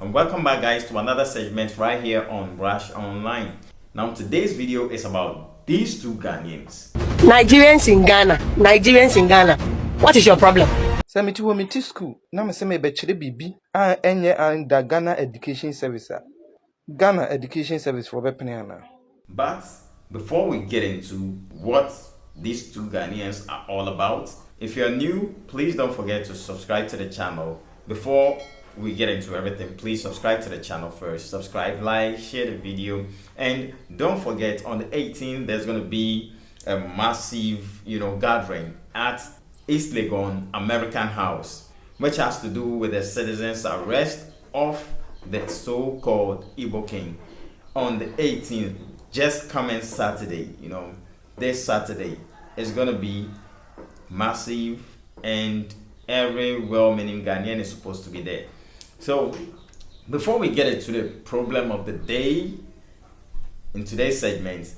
And welcome back guys to another segment right here on Rush Online. Now today's video is about these two Ghanaians. Nigerians in Ghana. What is your problem? Sɛ meti wɔ meti school na me sɛ mebɛkyerɛ biribi a ɛnyɛ under Ghana Education Service Ghana Education Service for bɛpene ana. But before we get into what these two Ghanaians are all about, if you're new, please don't forget to subscribe to the channel. Before we get into everything, please subscribe to the channel first. Subscribe, like, share the video, and don't forget on the 18th there's going to be a massive, gathering at East Legon American House, which has to do with the citizens' arrest of the so-called Igbo king on the 18th. Just coming Saturday, this Saturday is going to be massive, and every well-meaning Ghanaian is supposed to be there. So before we get into the problem of the day in today's segment,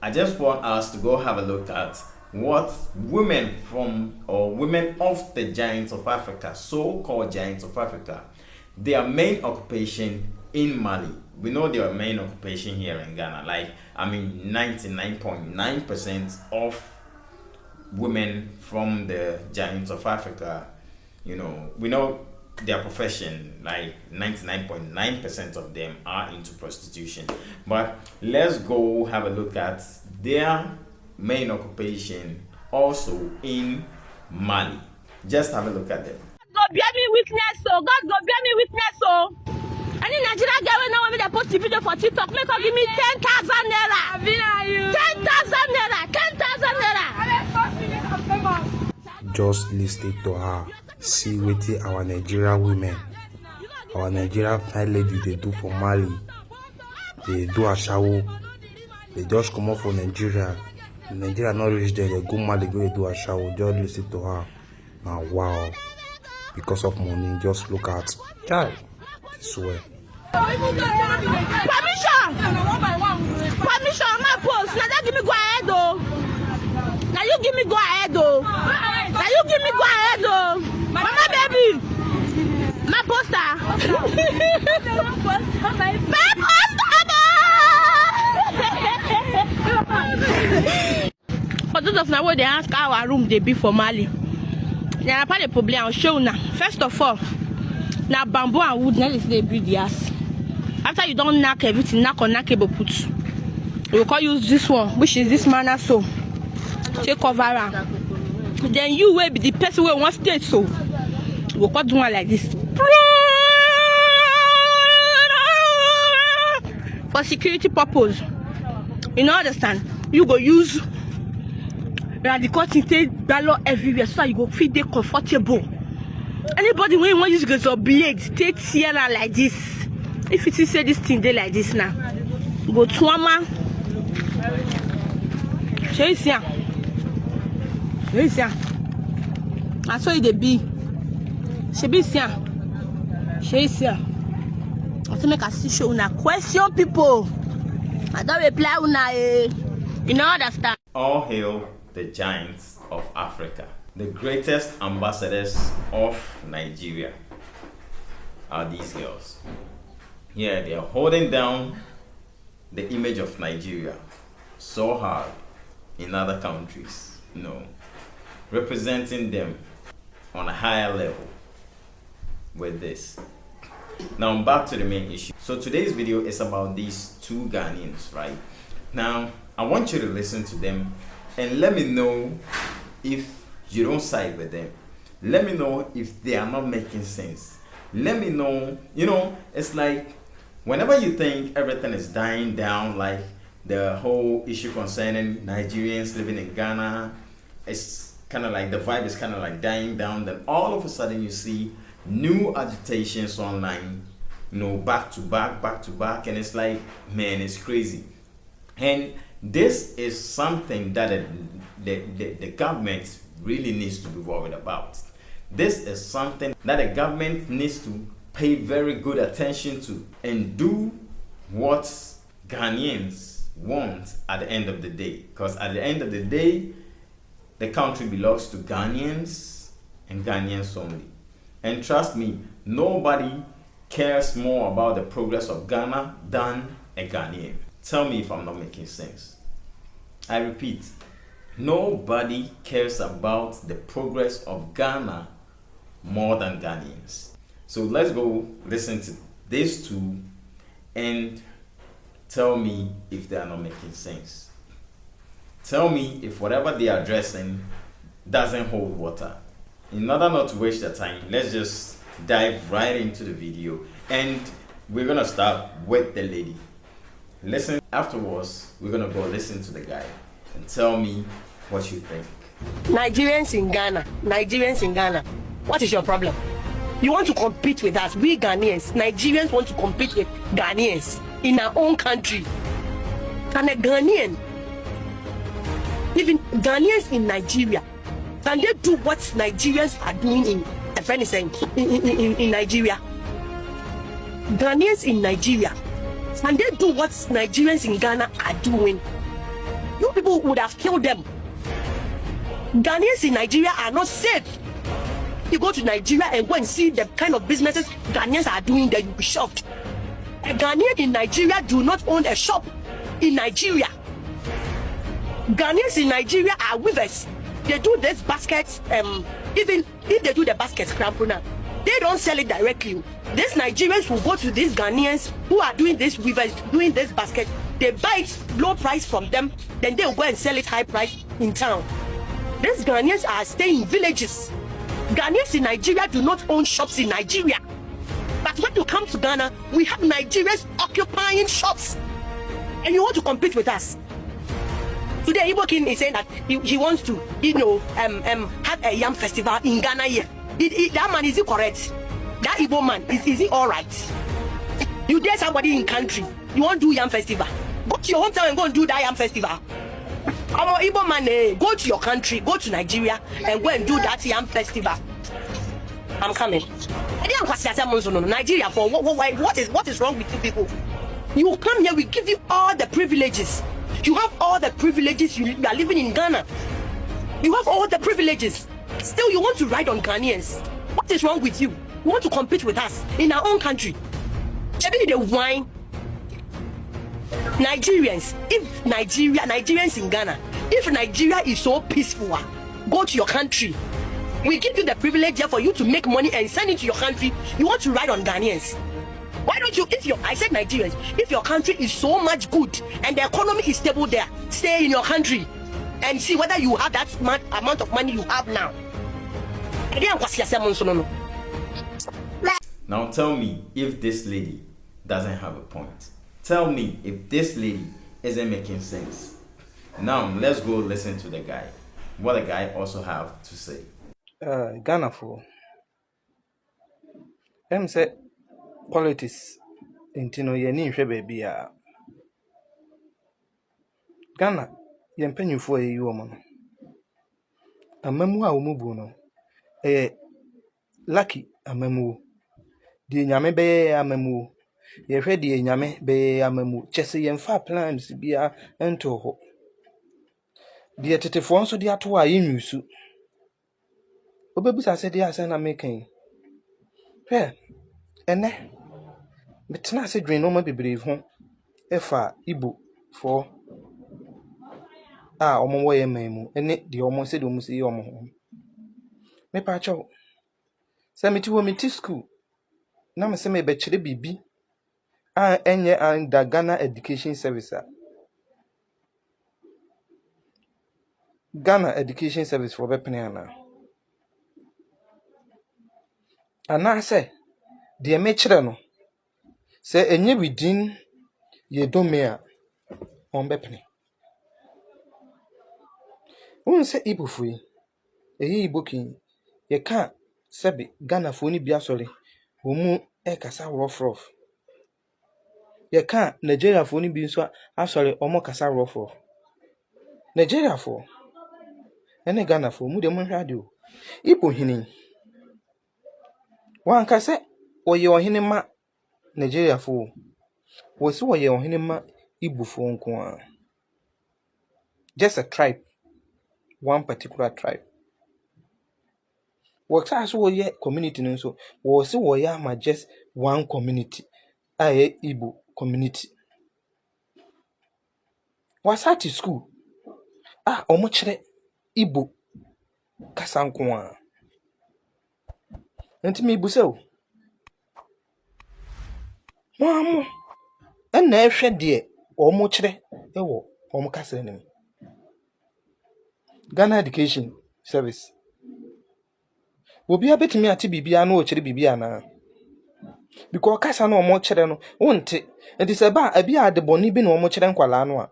I just want us to go have a look at what women of the giants of Africa, so-called giants of Africa, their main occupation in Mali. We know their main occupation here in Ghana. 99.9% of women from the giants of Africa, we know their profession, 99.9% of them are into prostitution. But let's go have a look at their main occupation also in Mali. Just have a look at them. God bear me witness, so God go bear me witness, so any Nigerian girl will know when they post the video for TikTok, make her give me 10,000 naira. 10,000 naira. 10,000 naira. Just listen to her. See what our Nigerian women, our Nigerian fine lady, they do for Mali. They do a shower. They just come up for Nigeria. Nigeria not reach there. They go Mali, go do a shower. Just listen to her. Now wow, because of money, just look at child. I swear. Permission, my post. Now that give me go ahead though. Now you give me go ahead though. Now you give me go ahead though. Mama baby, my poster. For those of now where they ask how our room they be for Mali. There are probably problem. I'll show you now. First of all, now bamboo and wood, now they build the house. After you don't knock everything, knock put. We will call use this one, which is this manner so. Take cover around. Then you will be the person who wants state so. We will call do one like this. For security purpose. You know understand? You go use the cotton take ballot everywhere so that you go feel they comfortable. Anybody when you want use a blade, take Sierra like this. If it is say this thing they like this now, go to mama. Show you see. I saw you the bee. She be see. She see. I to make a show una question people. I don't reply una. You know understand? All hail the giants of Africa. The greatest ambassadors of Nigeria are these girls. Yeah, they are holding down the image of Nigeria so hard in other countries, representing them on a higher level with this. Now back to the main issue. So today's video is about these two Ghanaians, right? Now I want you to listen to them and let me know if you don't side with them. Let me know if they are not making sense. Let me know, it's like whenever you think everything is dying down, like the whole issue concerning Nigerians living in Ghana, it's kind of like the vibe is kind of like dying down. Then all of a sudden you see new agitations online, back to back, and it's like, man, it's crazy. And this is something that the government really needs to be worried about. This is something that the government needs to pay very good attention to and do what Ghanaians want at the end of the day. Because at the end of the day, the country belongs to Ghanaians and Ghanaians only. And trust me, nobody cares more about the progress of Ghana than a Ghanaian. Tell me if I'm not making sense. I repeat, nobody cares about the progress of Ghana more than Ghanaians. So let's go listen to these two and tell me if they are not making sense. Tell me if whatever they are addressing doesn't hold water. In order not to waste your time, let's just dive right into the video, and we're gonna start with the lady. Listen, afterwards we're gonna go listen to the guy and tell me what you think. Nigerians in Ghana, what is your problem? You want to compete with us? We Ghanaians, Nigerians want to compete with Ghanaians in our own country. Can a Ghanaian, even Ghanaians in Nigeria, can they do what Nigerians are doing in Nigeria? Ghanaians in Nigeria, can they do what Nigerians in Ghana are doing? You people would have killed them. Ghanaians in Nigeria are not safe. You go to Nigeria and go and see the kind of businesses Ghanaians are doing there, you'll be shocked. A Ghanaian in Nigeria do not own a shop in Nigeria. Ghanaians in Nigeria are weavers. They do these baskets, even if they do the baskets, they don't sell it directly. These Nigerians will go to these Ghanaians who are doing this weavers, doing this basket. They buy it low price from them, then they will go and sell it high price in town. These Ghanaians are staying in villages. Ghanaians in Nigeria do not own shops in Nigeria. But when you come to Ghana, we have Nigerians occupying shops. And you want to compete with us. Today, Igbo King is saying that he wants to, have a yam festival in Ghana here. That man, is he correct? That Igbo man, is he all right? You dare somebody in country, you want to do yam festival. Go to your hometown and go and do that yam festival. Igbo man, go to your country, go to Nigeria and go and do that yam festival. I'm coming. Nigeria, for what is wrong with you people? You come here, we give you all the privileges. You have all the privileges. You are living in Ghana. You have all the privileges. Still, you want to ride on Ghanaians. What is wrong with you? You want to compete with us in our own country. Maybe the wine. Nigerians in Ghana, if Nigeria is so peaceful, go to your country. We give you the privilege here for you to make money and send it to your country. You want to ride on Ghanaians. Why don't you, I said Nigerians, if your country is so much good and the economy is stable there, stay in your country and see whether you have that amount of money you have now. Now tell me if this lady doesn't have a point. Tell me if this lady isn't making sense. Now let's go listen to the guy. What the guy also have to say. Ghana for say politics intino ye ni hwe baby a Ghana ye mpanyufo ye yi omo no amamu a omubu no lucky amamu di nyame be amamu ye hwe di nyame be amamu chese ye mfa plans bia ento ho di tetefo nso di ato a ye nwusu obebusa se di asa na mekan hwe ene betena se dwen no ma bebre ho efa Igbo for omo wo ye mamu ene di omo se di omo se ye omo ho me pa cho se meti wo meti school na me se me be kire bibi enye under Ghana education service Ghana education service for bepene ana se de me kire no se enye within ye dome a on bepene won se Igbo fui eyi Igbo kin ye ka sebe Ghana fo ni bia sori wo mu e kasa rough ye ka Nigeria fo ni bi nso asori omo kasa rough Nigeria fo ene Ghana fo mu de mo hwade o Igbo hini wan ka se oye ohini ma Nigeria fo wo se oye ohini ma Igbo fo nko a just a tribe, one particular tribe. What as wo ye community no so wo se wo ya ma just one community, a Igbo community. Was at school. Omochre Igbo kasa nko a. Enti me busa o. Mo na ehwe de omochre ewo omkasa nim. Ghana Education Service. Obi abetimi ati bibia na o kire bibia na. Because kasa na omochre no wonte. Enti se ba abia ade boni bi na omochre nkwala no a.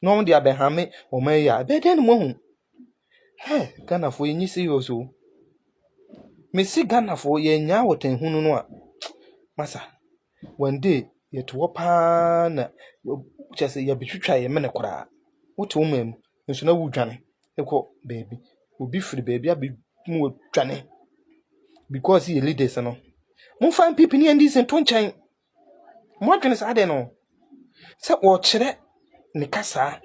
No de abehame omaya. Be den mo hu. Ghana fo enyi serious o. Me si Ghana fo ye nya woten hunu no a. Masa. One day ye to pa na just ye bitwitwa ye mene kora. Wote wo mam. Nso na wudwane. Ekọ baby. Obi free baby abi mu dwane. Because he leaders no. Mo fan people ni andi sen to nchan. Mo adwene sa de no. Se wo kire ne kasa.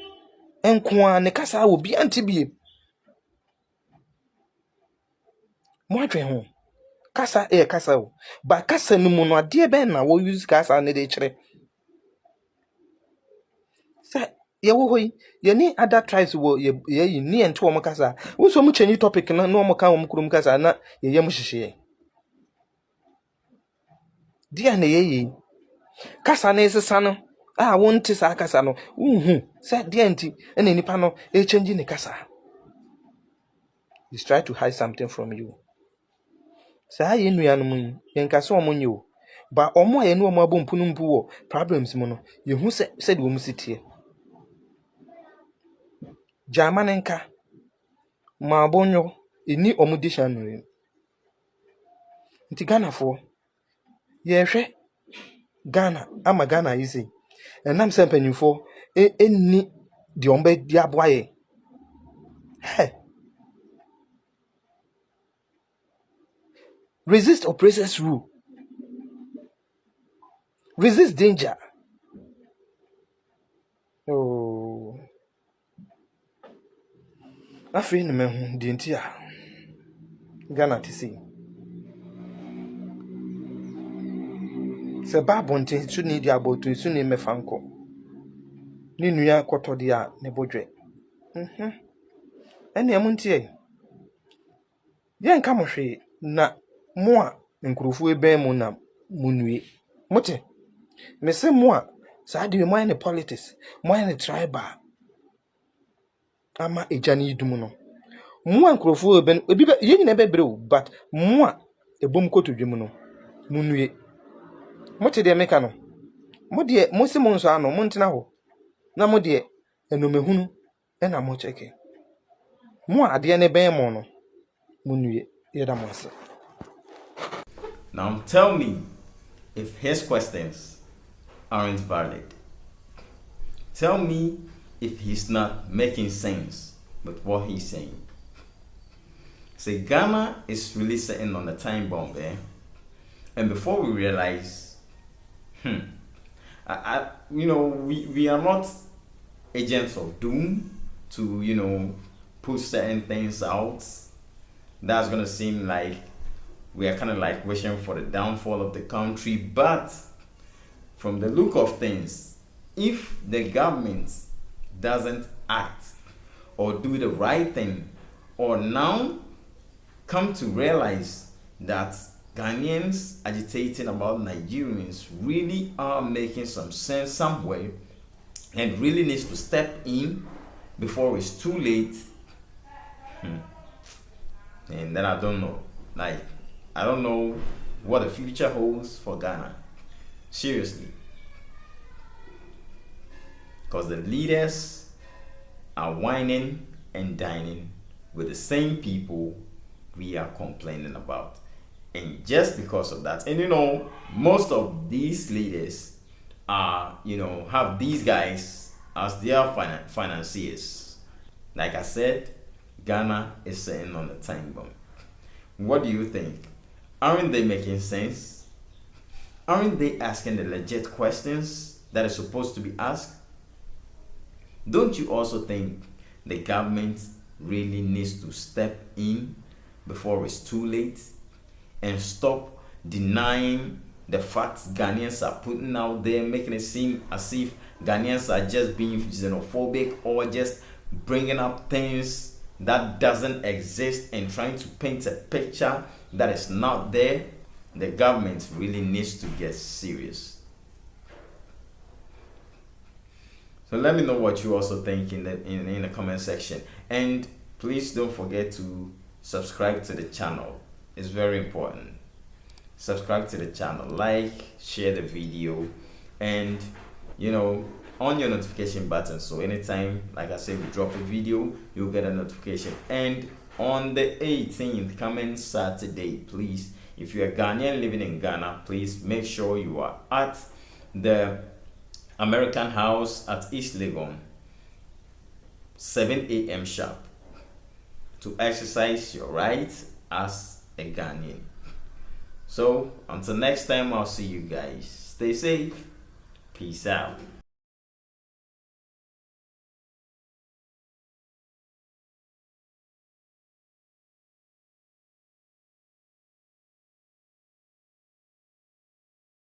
Enko a ne kasa obi antibie. Mo adwene ho. Kasa kasa o. Ba kasa no mu no ade be na wo use kasa ne de kire. Sa ye wo hoyi ye ni other tribes wo ye ni ento wo kasa. Wo so mu change topic na no mo kan wo kurum kasa na ye yem hihye. Dia na ye kasa na esesa no wonte sa kasa no sa dia nti na nipa no change ne kasa. He's trying to hide something from you. Sa ye nuanom yen kasa omonyo ba omo ye no omo abompunu mpu wo problems mu no ye hu se de wo musitie. Jamanenka ma bonyo eni omudisha no. Nti Ghana fo ye hwe Ghana ama Ghana easy. Enam se mpanyimfo enni de omba di aboaye. Resist oppressors rule. Resist danger. Oh. Afei ne mehu di ntia. Ghana tisi. Se ba bonte su ni di abotu su ni mefanko. Ni nua koto di a ne bodwe. Ene amuntie. Ye nka mo hwe na mo a nkurufu eben mu na munue. Mote. Me se mo a sa de mo ane politics, mo ane tribal. Ama ejani idum no. Mo a nkurufu eben ebi ye nyina bebre o, but mo a ebom kotodwem no munue. Mote de meka no. Mo de mo se mo nso ano mo ntena ho. Na mo de enomehunu na mo cheke. Mo ade ne ben mo no munue yeda mo ase. Now tell me if his questions aren't valid. Tell me if he's not making sense with what he's saying. Say Ghana is really sitting on a time bomb, and before we realize, we are not agents of doom to, put certain things out. That's gonna seem like we are kind of like wishing for the downfall of the country, but from the look of things, if the government doesn't act or do the right thing, or now come to realize that Ghanaians agitating about Nigerians really are making some sense somewhere and really needs to step in before it's too late, and then I don't know. I don't know what the future holds for Ghana. Seriously. Because the leaders are whining and dining with the same people we are complaining about. And just because of that, and most of these leaders are, have these guys as their financiers. Like I said, Ghana is sitting on the time bomb. What do you think? Aren't they making sense? Aren't they asking the legit questions that are supposed to be asked? Don't you also think the government really needs to step in before it's too late and stop denying the facts Ghanaians are putting out there, making it seem as if Ghanaians are just being xenophobic or just bringing up things that doesn't exist and trying to paint a picture that is not there, the government really needs to get serious. So let me know what you also think in the comment section, and please don't forget to subscribe to the channel. It's very important. Subscribe to the channel, like, share the video, and on your notification button, so anytime, like I said, we drop a video, you'll get a notification. And on the 18th, coming Saturday, please, if you're a Ghanaian living in Ghana, please make sure you are at the American House at East Legon, 7 a.m. sharp, to exercise your right as a Ghanaian. So until next time, I'll see you guys. Stay safe. Peace out.